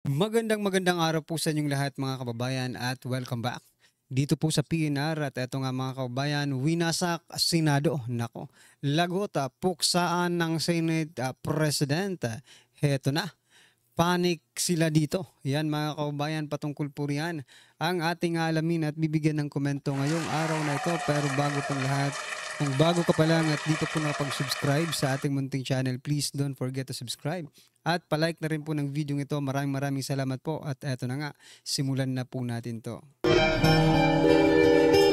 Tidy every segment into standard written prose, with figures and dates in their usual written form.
Magandang araw po sa inyong lahat mga kababayan at welcome back. Dito po sa PNR at eto nga mga kababayan, winasak Senado. Nako, lagota puksaan ng Senate President. Heto na, panic sila dito. Yan mga kababayan, patungkol po riyan ang ating alamin at bibigyan ng komento ngayong araw na ito. Pero bago pong lahat, kung bago ka pa lang at dito po nakapag-subscribe sa ating munting channel, please don't forget to subscribe. At palike na rin po ng video ito. Maraming salamat po. At eto na nga, simulan na po natin to.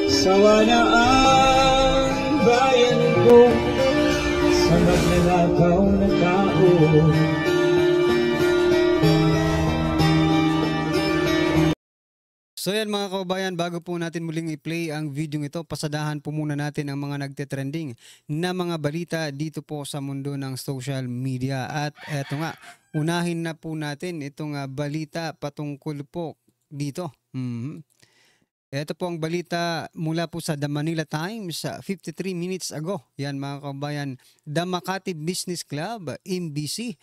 Sawa na ang bayan ko sa magnanakaw na tao. So yan mga kababayan, bago po natin muling i-play ang video ito, pasadahan po muna natin ang mga nagte-trending na mga balita dito po sa mundo ng social media. At eto nga, unahin na po natin itong balita patungkol po dito. Ito po ang balita mula po sa The Manila Times 53 minutes ago. Yan mga kababayan, The Makati Business Club, MBC,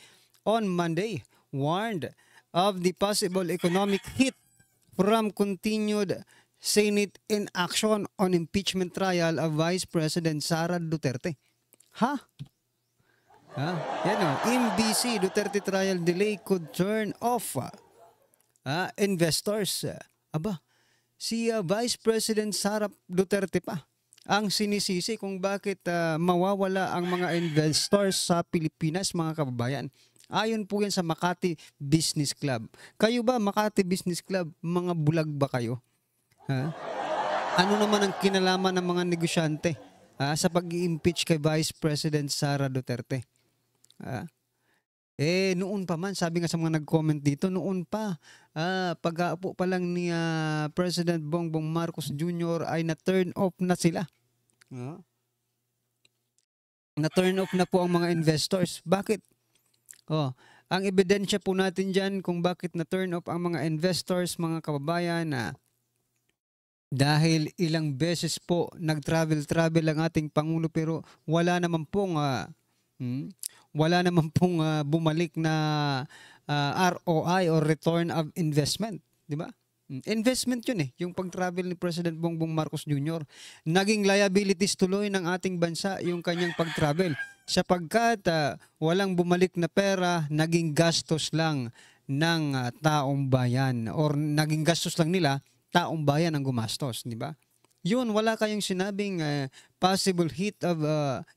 on Monday warned of the possible economic hit from continued Senate inaction on impeachment trial of Vice President Sara Duterte. Ha? Yan o. MBC, Duterte trial delay could turn off investors. Aba, si Vice President Sara Duterte pa ang sinisisi kung bakit mawawala ang mga investors sa Pilipinas, mga kababayan. Ayon po yan sa Makati Business Club. Kayo ba, Makati Business Club, mga bulag ba kayo? Ha? Ano naman ang kinalaman ng mga negosyante sa pag-i-impeach kay Vice President Sara Duterte? Noon pa man, sabi nga sa mga nag-comment dito, noon pa, pag-aapo pa lang ni President Bongbong Marcos Jr. ay na-turn off na sila. Na-turn off na po ang mga investors. Bakit? Ang ebidensya po natin dyan kung bakit na-turn off ang mga investors, mga kababayan, dahil ilang beses po nag-travel ang ating Pangulo pero wala naman pong bumalik na ROI or return of investment, di ba? Investment yun yung pag-travel ni President Bongbong Marcos Jr. Naging liabilities tuloy ng ating bansa yung kanyang pag-travel sapagkat walang bumalik na pera, naging gastos lang ng taong bayan or naging gastos lang nila, taong bayan ang gumastos, di ba? Yun, wala kayong sinabing possible hit of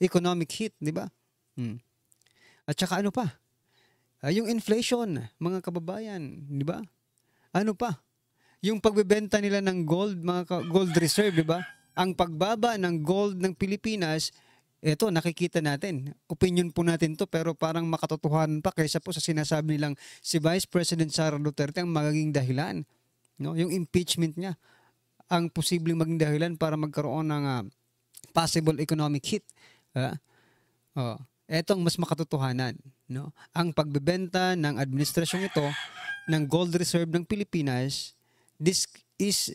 economic hit, di ba? At saka ano pa? Yung inflation, mga kababayan, di ba? Ano pa? Yung pagbebenta nila ng gold, gold reserve, di ba? Ang pagbaba ng gold ng Pilipinas, ito nakikita natin. Opinion po natin to pero parang makatotohanan pa kaysa po sa sinasabi nilang si Vice President Sara Duterte ang magiging dahilan. No? Yung impeachment niya ang posibleng maging dahilan para magkaroon ng possible economic hit. Etong mas makatotohanan. No? Ang pagbebenta ng administrasyong ito ng gold reserve ng Pilipinas, this is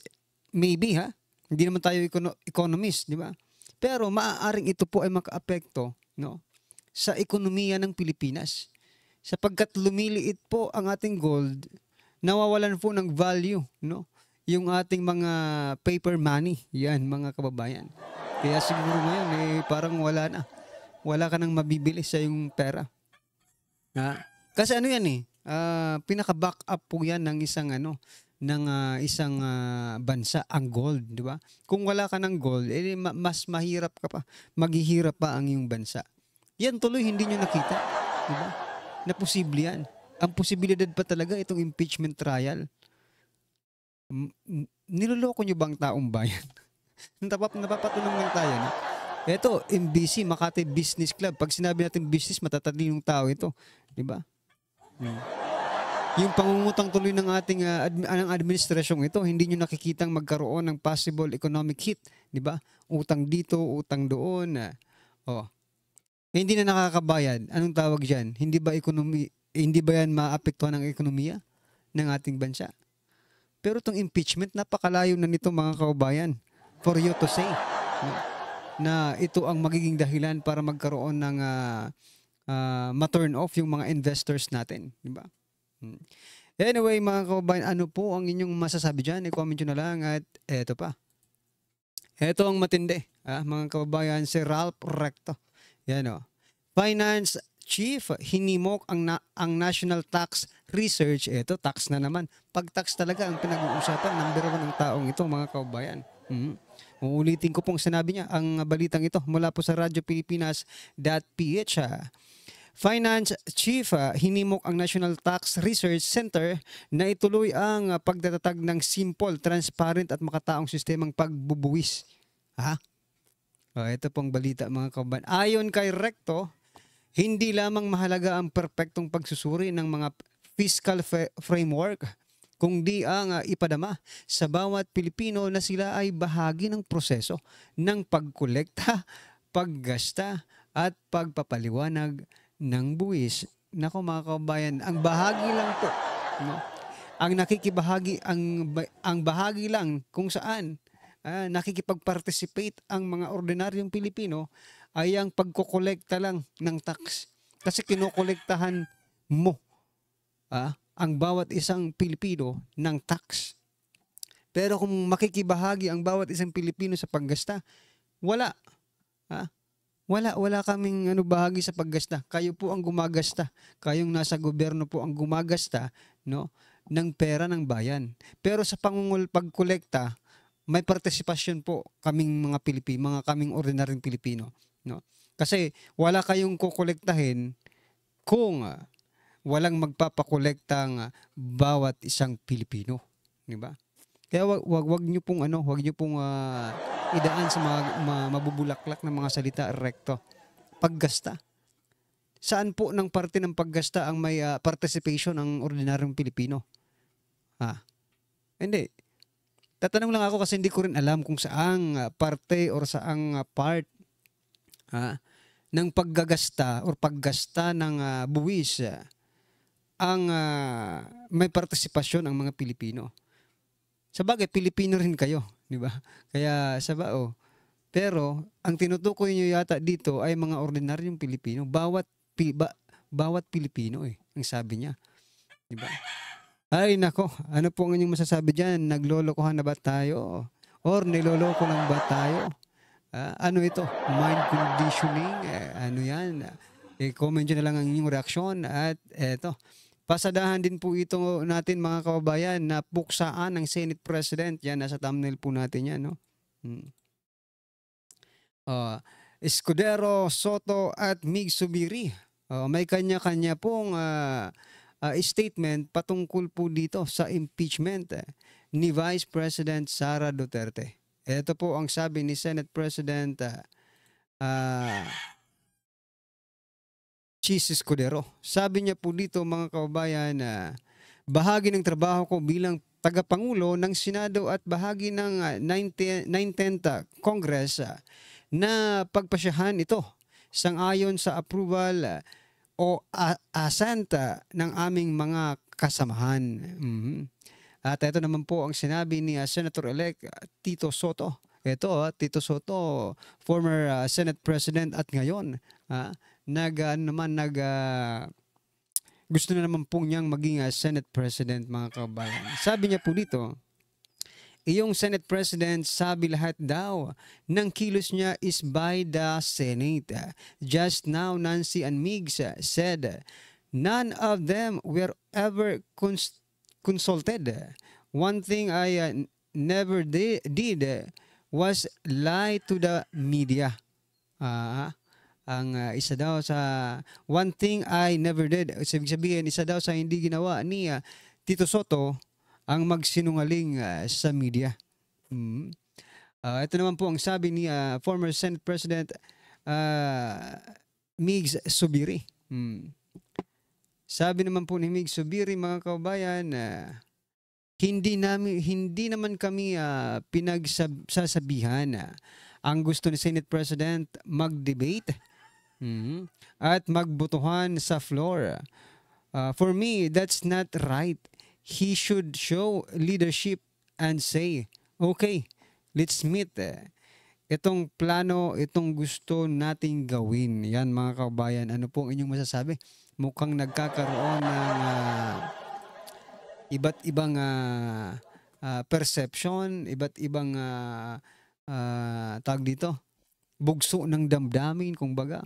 maybe hindi naman tayo economist, di ba? Pero maaaring ito po ay makaapekto sa ekonomiya ng Pilipinas. Sapagkat lumiliit po ang ating gold, nawawalan po ng value yung ating mga paper money. Yan mga kababayan. Kaya siguro ngayon parang wala na. Wala ka nang mabibili sa yung pera. Kasi ano yan pinaka-back up po yan ng isang isang bansa ang gold, di ba? Kung wala ka ng gold, mas mahirap ka pa, maghihirap pa ang iyong bansa. Yan tuloy hindi nyo nakita, di ba? Na posible yan. Ang posibilidad pa talaga itong impeachment trial. Niloloko nyo ba ang taong bayan? Napapatunong lang tayo. No? Ito, MBC, Makati Business Club. Pag sinabi natin business, matatalinong tao ito, di ba? Yung pangungutang tuloy ng ating ng administrasyong ito, hindi nyo nakikitang magkaroon ng possible economic hit, di ba? Utang dito, utang doon. Hindi na nakakabayad. Anong tawag diyan? Hindi ba yan maapektuhan ng ekonomiya ng ating bansa? Pero itong impeachment, napakalayo na nito mga kababayan. For you to say na ito ang magiging dahilan para magkaroon ng ma-turn off yung mga investors natin, di ba? Hmm. Anyway, mga kababayan, ano po ang inyong masasabi dyan? I-comment nyo na lang at eto pa. Eto ang matindi, mga kababayan, si Ralph Recto. Yan o. Finance Chief, hinimok ang National Tax Research. Eto, tax na naman. Pag-tax talaga ang pinag-uusapan. Number 1 ng taong ito, mga kababayan. Uulitin ko pong sinabi niya ang balitang ito mula po sa Radyo Pilipinas.ph. Finance Chief, hinimok ang National Tax Research Center na ituloy ang pagtatatag ng simple, transparent at makataong sistemang pagbubuwis. Ito pong balita, mga kababayan. Ayon kay Recto, hindi lamang mahalaga ang perpektong pagsusuri ng mga fiscal framework, kundi ang ipadama sa bawat Pilipino na sila ay bahagi ng proseso ng pagkolekta, paggasta at pagpapaliwanag ng buwis. Nako mga kababayan, ang bahagi lang po, no? Ang nakikibahagi, ang bahagi lang kung saan nakikipag-participate ang mga ordinaryong Pilipino ay ang pagkokolekta lang ng tax. Kasi kinokolektahan mo ang bawat isang Pilipino ng tax. Pero kung makikibahagi ang bawat isang Pilipino sa paggasta, wala. Wala kaming bahagi sa paggasta. Kayo po ang gumagasta. Kayong nasa gobyerno po ang gumagasta, no, ng pera ng bayan. Pero sa pagkolekta, may partisipasyon po kaming mga Pilipino, kaming ordinaryong Pilipino, no? Kasi wala kayong kukolektahin kung walang magpapakolektang bawat isang Pilipino, di ba? Kaya wag niyo pong idaan sa mga mabubulaklak na mga salita, Recto. Paggasta. Saan po ng parte ng paggasta ang may participation ng ordinaryong Pilipino? Hindi. Tatanong lang ako kasi hindi ko rin alam kung saang parte or saang part ng paggagasta or paggasta ng buwis ang may partisipasyon ng mga Pilipino. Sabagay, Pilipino rin kayo, di ba? Kaya pero ang tinutukoy niyo yata dito ay mga ordinaryong Pilipino. Bawat Pilipino ang sabi niya, di ba? Ay nako, ano po ang inyong masasabi diyan? Naglolokohan na ba tayo? Or niloloko lang ba tayo? Ano ito? Mind conditioning? Ano yan? I-comment nyo na lang ang inyong reaksyon. At eto, pasadahan din po ito natin, mga kababayan, na puksaan ng Senate President. Yan, nasa thumbnail po natin yan, no? Escudero, Soto at Mig Subiri. May kanya-kanya pong statement patungkol po dito sa impeachment ni Vice President Sara Duterte. Ito po ang sabi ni Senate President Chis Escudero. Sabi niya po dito, mga kababayan, bahagi ng trabaho ko bilang tagapangulo ng Senado at bahagi ng 19th Congress na pagpasyahan ito sang-ayon sa approval o assent ng aming mga kasamahan. At ito naman po ang sinabi ni Senator-elect Tito Soto. Ito, Tito Soto, former Senate President at ngayon, gusto na naman po niyang maging Senate President, mga kababayan. Sabi niya po dito, iyong Senate President, sabi lahat daw ng kilos niya is by the Senate. Just now, Nancy and Migs said, none of them were ever consulted. One thing I never did was lie to the media. Ang isa daw sa one thing I never did, ibig sabihin, isa daw sa hindi ginawa ni Tito Soto ang magsinungaling sa media. Ito naman po ang sabi ni former Senate President Migs Subiri. Sabi naman po ni Mig Subiri, mga kababayan, hindi naman kami pinagsasabihan. Ang gusto ni Senate President mag-debate at magbotohan sa floor. For me, that's not right. He should show leadership and say, okay, let's meet. Itong plano, itong gusto nating gawin. Yan, mga kababayan, ano po ang inyong masasabi? Mukhang nagkakaroon ng iba't ibang perception, iba't ibang tawag dito, bugso ng damdamin, kumbaga,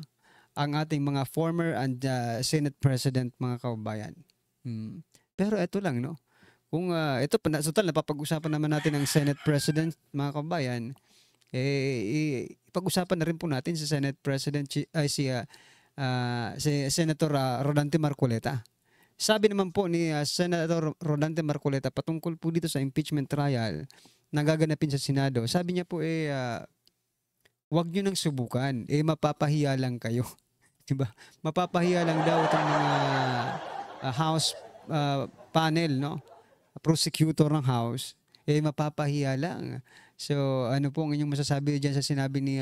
ang ating mga former and Senate President, mga kababayan. Pero ito lang, no? Kung ito, total, napapag-usapan naman natin ang Senate President, mga kababayan, ipag-usapan na rin po natin si Senate President, si Senator Rodante Marcoleta. Sabi naman po ni Senator Rodante Marcoleta patungkol po dito sa impeachment trial na gaganapin sa Senado. Sabi niya po wag niyo nang subukan, mapapahiya lang kayo. 'Di ba? Mapapahiya lang daw itong mga House panel, no? Prosecutor ng House, mapapahiya lang. So, ano po ang inyong masasabi diyan sa sinabi ni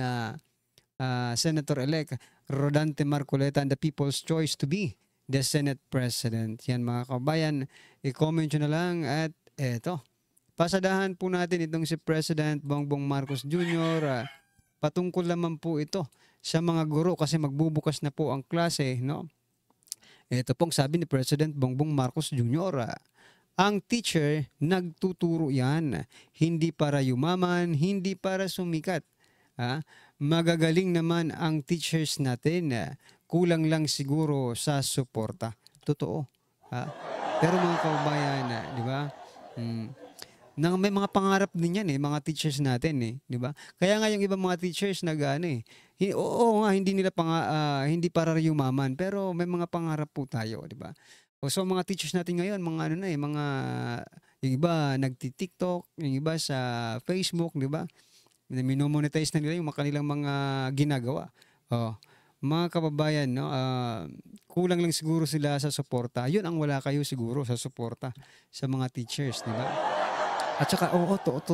Senator-elect Rodante Marcoleta and the people's choice to be the Senate President? Yan, mga kabayan, i-comment nyo na lang. At eto, pasadahan po natin itong si President Bongbong Marcos Jr. Patungkol naman po ito sa mga guro kasi magbubukas na po ang klase, no? Ito pong sabi ni President Bongbong Marcos Jr., ang teacher, nagtuturo yan, hindi para yumaman, hindi para sumikat. Magagaling naman ang teachers natin, kulang lang siguro sa suporta. Totoo. Pero mga kababayan, di ba? May mga pangarap din yan mga teachers natin di ba? Kaya nga yung ibang mga teachers oo nga, hindi para yumaman, pero may mga pangarap po tayo, di ba? So mga teachers natin ngayon, mga yung iba nagti-TikTok, yung iba sa Facebook, di ba? Minomonetize na nila yung kanilang mga ginagawa. Mga kababayan, no, kulang lang siguro sila sa suporta. Yun ang wala kayo siguro sa suporta sa mga teachers, di ba? At saka,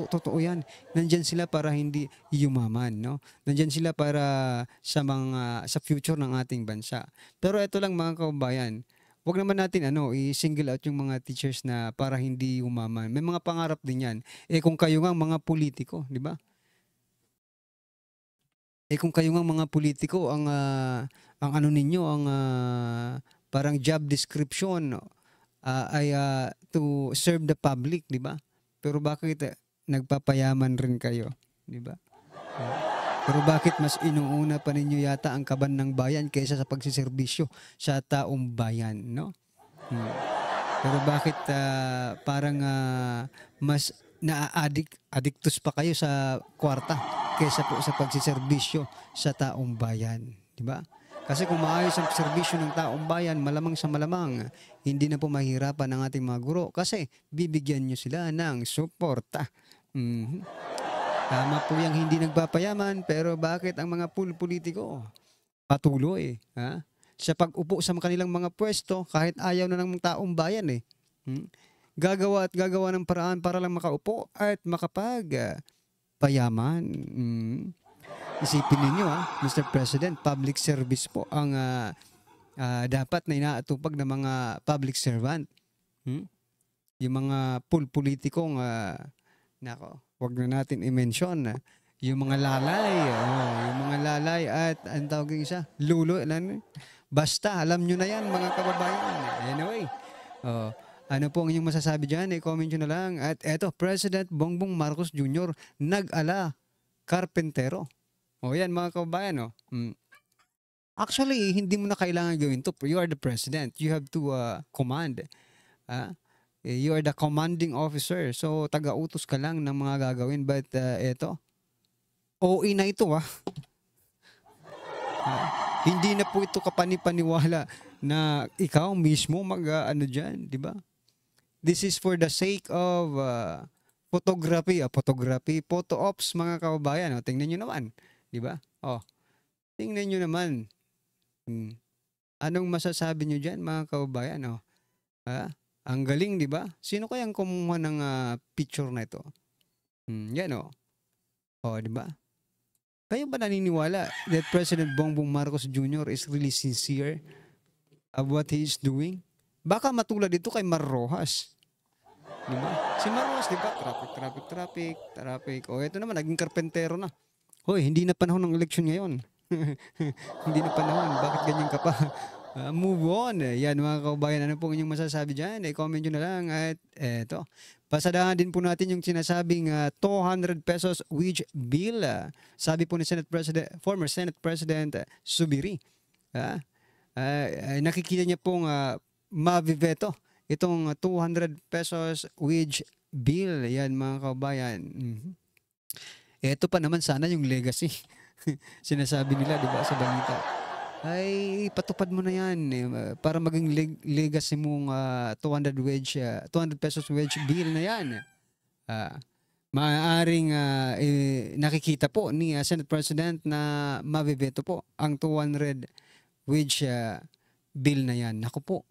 totoo yan. Nandyan sila para hindi yumaman, no? Nandyan sila para sa future ng ating bansa. Pero ito lang, mga kababayan, wag naman natin i-single out yung mga teachers na para hindi yumaman. May mga pangarap din yan. Kung kayo nga mga politiko, di ba? Kung kayo nga mga politiko, ang ano ninyo, ang parang job description ay to serve the public, di ba? Pero bakit nagpapayaman rin kayo, di ba? Pero bakit mas inuuna pa ninyo yata ang kaban ng bayan kaysa sa pagsiservisyo sa taong bayan, no? Pero bakit parang mas addictus pa kayo sa kwarta kaysa po sa pagsiservisyo sa taong bayan, di ba? Kasi kung maayos ang serbisyo ng taong bayan, malamang sa malamang, hindi na po mahirapan ang ating mga guro kasi bibigyan nyo sila ng suporta. Tama po yung hindi nagpapayaman, pero bakit ang mga politiko patuloy sa pag-upo sa kanilang mga pwesto kahit ayaw na ng taong bayan gagawa at gagawa ng paraan para lang makaupo at makapagpayaman. Isipin ninyo Mr. President, public service po ang dapat na inaatupag ng mga public servant. Yung mga politikong wag na natin i-mention yung mga lalay, yung mga lalay at ang tawag isa, lulo. Basta, alam nyo na yan, mga kababayan. Anyway, ano po ang inyong masasabi dyan? I-comment nyo na lang. At eto, President Bongbong Marcos Jr. nag-ala karpentero. Yan, mga kababayan. Actually, hindi mo na kailangan gawin to. You are the president. You have to command. You are the commanding officer. So, taga-utos ka lang ng mga gagawin. But, eto, OA na ito, hindi na po ito kapanipaniwala na ikaw mismo dyan, di ba? This is for the sake of photography, photo ops, mga kababayan. Tingnan nyo naman, di ba? Tingnan nyo naman. Anong masasabi nyo dyan, mga kababayan? Ang galing, di ba? Sino kayang kumuha ng picture na ito? Yan, di ba? Kayo ba naniniwala that President Bongbong Marcos Jr. is really sincere of what he is doing? Baka matulad ito kay Mar Rojas. Di ba? Si Mar Rojas, di ba? Traffic. Ito naman, naging karpentero na. Hoy, hindi na panahon ng eleksyon ngayon. Hindi na panahon. Bakit ganyan ka pa? Move on. Yan mga kabayan, ano po inyong masasabi dyan? I-comment nyo na lang at eto. Pasadahan din po natin yung sinasabing 200 pesos wage bill. Sabi po ni former Senate President Subiri. Nakikita niya pong mabiveto itong 200 pesos wage bill. Yan mga kabayan. Ito pa naman sana yung legacy. Sinasabi nila, di ba, sa balita. Ay patupad mo na yan para maging legacy mong 200 pesos wage bill na yan. Maaaring nakikita po ni Senate President na mabibeto po ang 200 wage bill na yan. Naku po,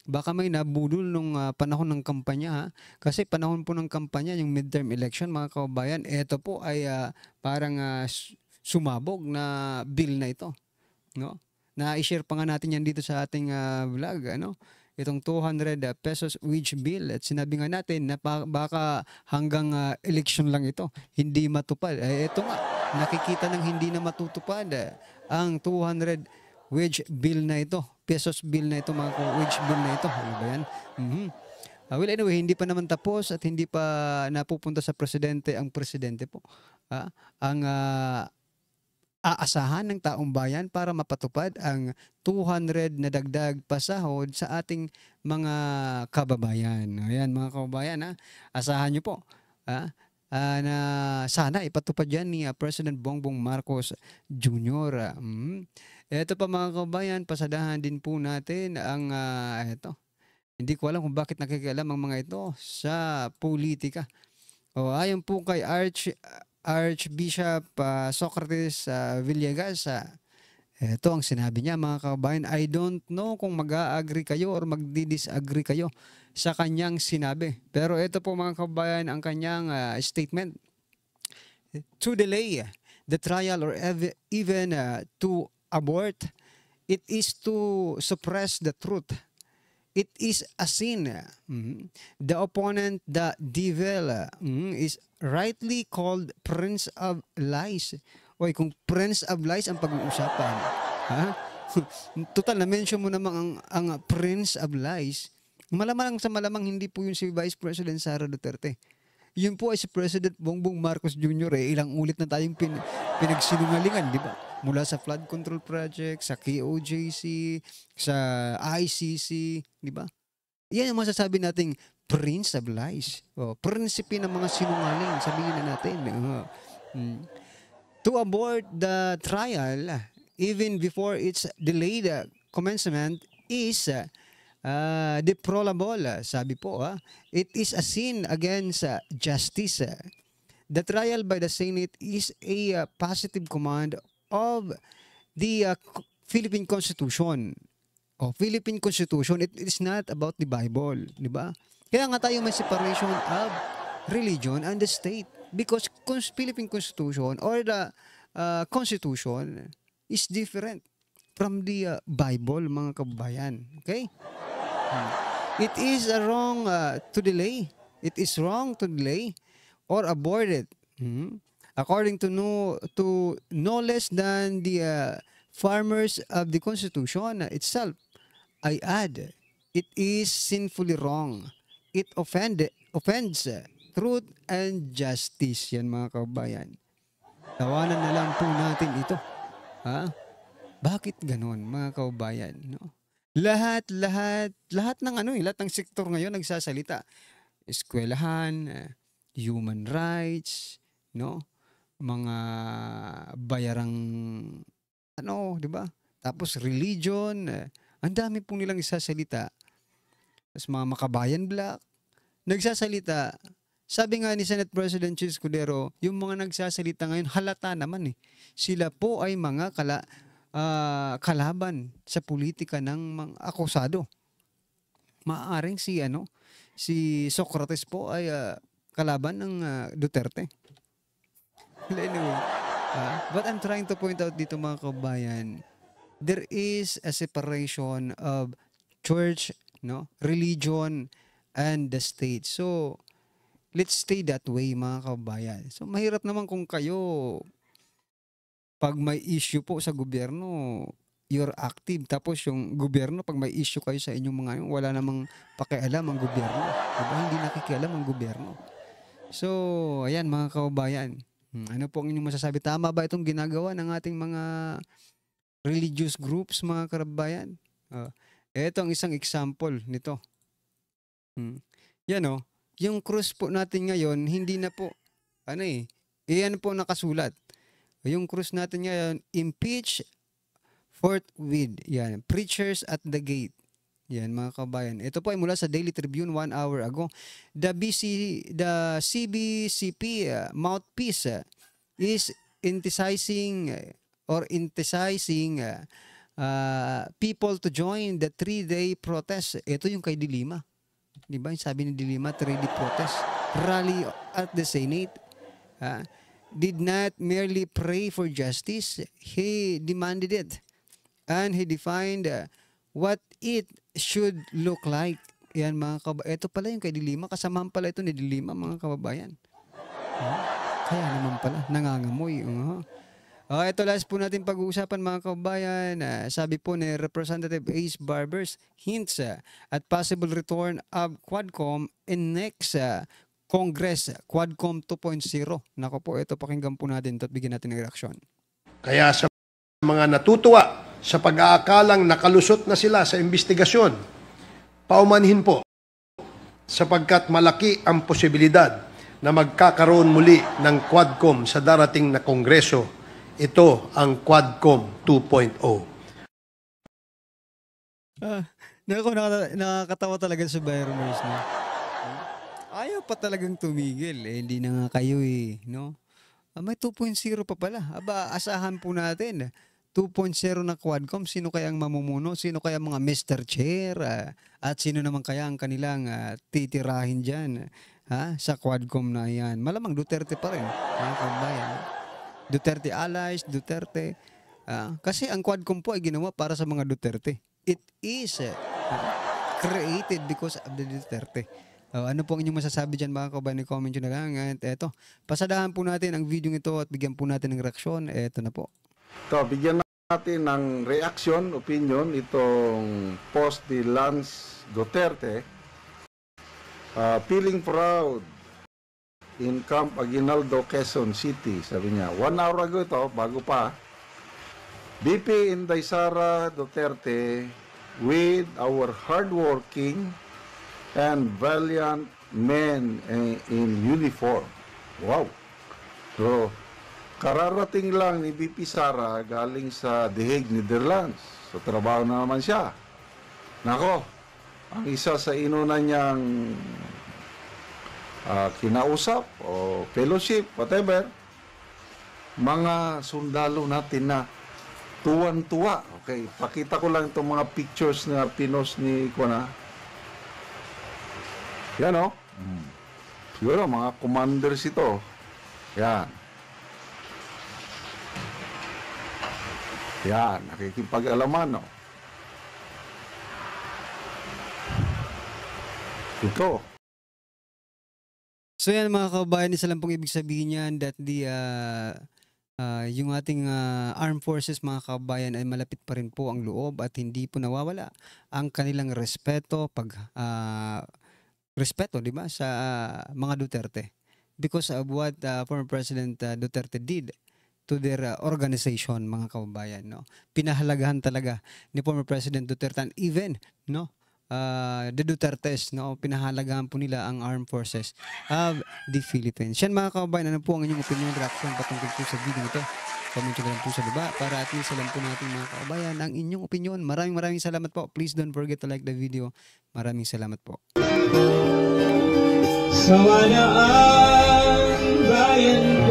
baka may nabudol nung panahon ng kampanya, ha? Kasi panahon po ng kampanya, yung midterm election mga kababayan, ito po ay parang sumabog na bill na ito, no? Na-i-share pa nga natin yan dito sa ating vlog, ano? Itong 200 pesos wage bill. At sinabi nga natin na baka hanggang election lang ito, hindi matupad. Ito nga, nakikita ng hindi na matutupad ang 200 wage bill na ito. Pesos bill na ito, mga wage bill na ito. Ano ba yan? Well, anyway, hindi pa naman tapos at hindi pa napupunta sa presidente ang presidente po. Ang aasahan ng taong bayan para mapatupad ang 200 na dagdag pasahod sa ating mga kababayan. Ayan mga kababayan, asahan nyo po na sana ipatupad yan ni President Bongbong Marcos Jr. Ito pa mga kababayan, pasadahan din po natin ang ito. Hindi ko alam kung bakit nakikialam ang mga ito sa politika. Ayon po kay Archbishop Socrates Villegas, ito ang sinabi niya mga kababayan. I don't know kung mag-a-agree kayo or magdi-disagree kayo sa kanyang sinabi. Pero ito po mga kababayan ang kanyang statement. To delay the trial or even to abort, it is to suppress the truth. It is a sin. The opponent, the devil, is rightly called Prince of Lies. Oy, kung Prince of Lies ang pag-uusapan, total na-mention mo namang ang Prince of Lies, malamang sa malamang hindi po yun si Vice President Sara Duterte. Yun po ay si President Bongbong Marcos Jr. Ilang ulit na tayong pinagsinungalingan, di ba? Mula sa flood control project, sa KOJC, sa ICC, di ba? Yan ang masasabi nating Prince of Lies. Prinsipe ng mga sinungaling, sabihin na natin. To abort the trial, even before its delayed commencement, is deplorable, sabi po. It is a sin against justice. The trial by the Senate is a positive command of the Philippine Constitution. Philippine Constitution, it is not about the Bible, di ba? Kaya nga tayo may separation of religion and the state because Philippine Constitution or the Constitution is different from the Bible, mga kababayan. Okay? It is wrong to delay. It is wrong to delay or abort it. According to no less than the farmers of the Constitution itself, I add, it is sinfully wrong. It offends truth and justice. Yan mga kababayan. Tawanan na lang po natin ito. Bakit ganon mga kababayan? No? Lahat ng lahat ng sektor ngayon nagsasalita. Eskwelahan, human rights, no? Mga bayarang di ba? Tapos religion, ang dami pong nilang isasalita. Tapos mga makabayan black, nagsasalita. Sabi nga ni Senate President Chis Escudero, yung mga nagsasalita ngayon, halata naman Sila po ay mga kalaban sa politika ng mga akusado. Maaaring si Socrates po ay kalaban ng Duterte. Anyway, but I'm trying to point out dito mga kabayan, there is a separation of church, religion, and the state. So, let's stay that way mga kabayan. So, mahirap naman kung kayo pag may issue po sa gobyerno, you're active. Tapos yung gobyerno, pag may issue kayo sa inyong mga wala namang pakialam ang gobyerno. Diba? Hindi nakikialam ang gobyerno. So, ayan mga kababayan. Ano po ang inyong masasabi? Tama ba itong ginagawa ng ating mga religious groups, mga kababayan? Ito ang isang example nito. Yan yung cross po natin ngayon, hindi na po, iyan po nakasulat. Yung cross natin ngayon, impeach forthwith. Yan, preachers at the gate. Yan mga kabayan. Ito po ay mula sa Daily Tribune 1 hour ago. The CBCP mouthpiece is emphasizing people to join the 3-day protest. Ito yung kay Dilima. Diba? Sabi ni Dilima, 3-day protest. Rally at the Senate. Did not merely pray for justice. He demanded it. And he defined what it should look like. Yan mga kababayan. Ito pala yung kay Dilima. Kasamahan pala ito ni Dilima mga kababayan. Kaya naman pala. Nangangamoy. Ito last po natin pag-uusapan mga kababayan. Sabi po ni Representative Ace Barbers, hints at possible return of Quadcom in next Congress, Quadcom 2.0. Nako po, ito pakinggan po natin at bigyan natin ng reaksyon. Kaya sa mga natutuwa sa pag-aakalang nakalusot na sila sa investigasyon, paumanhin po sapagkat malaki ang posibilidad na magkakaroon muli ng Quadcom sa darating na Kongreso. Ito ang Quadcom 2.0. Nakakatawa talaga sa Barbers, no? Ayaw pa talagang tumigil. Hindi na nga kayo no? May 2.0 pa pala. Asahan po natin. 2.0 na Quadcom. Sino kaya ang mamumuno? Sino kaya mga Mr. Chair? At sino naman kaya ang kanilang titirahin dyan sa Quadcom na yan? Malamang Duterte pa rin. Duterte allies, Duterte. Kasi ang Quadcom po ay ginawa para sa mga Duterte. It is created because of the Duterte. Ano po ang inyong masasabi dyan mga kabayan? Comment nyo na lang. At eto, pasadahan po natin ang video ito at bigyan po natin ng reaksyon. Eto na po. Ito, bigyan natin ng reaction, opinion, itong post ni Lance Duterte. Feeling proud in Camp Aguinaldo, Quezon City. Sabi niya, 1 hour ago ito, bago pa. BP Inday Sara Duterte, with our hardworking and valiant men in uniform. Wow! So, kararating lang ni BP Sara galing sa The Hague, Netherlands. So, trabaho na naman siya. Nako, ang isa sa inuna niyang kinausap o fellowship, whatever, mga sundalo natin na tuwan-tuwa. Okay, pakita ko lang itong mga pictures na pinost ni Kona. Yan siguro mga commanders ito. Yan. Yan, nakikipag-alaman, Ito. So yan mga kababayan, isa lang pong ibig sabihin yan that yung ating armed forces mga kababayan ay malapit pa rin po ang loob at hindi po nawawala ang kanilang respeto respeto, di ba, sa mga Duterte because of what former President Duterte did to their organization mga kababayan, no? Pinahalagahan talaga ni former President Duterte and even, no, the Dutertes, no, pinahalagahan po nila ang armed forces of the Philippines. Yan mga kababayan, ano po ang inyong opinion, reaction patungkol po sa video ito? Comment nyo lang po sa baba para at least alam po natin mga kababayan ang inyong opinion. Maraming salamat po. Please don't forget to like the video. Maraming salamat po. Sawa na ang bayan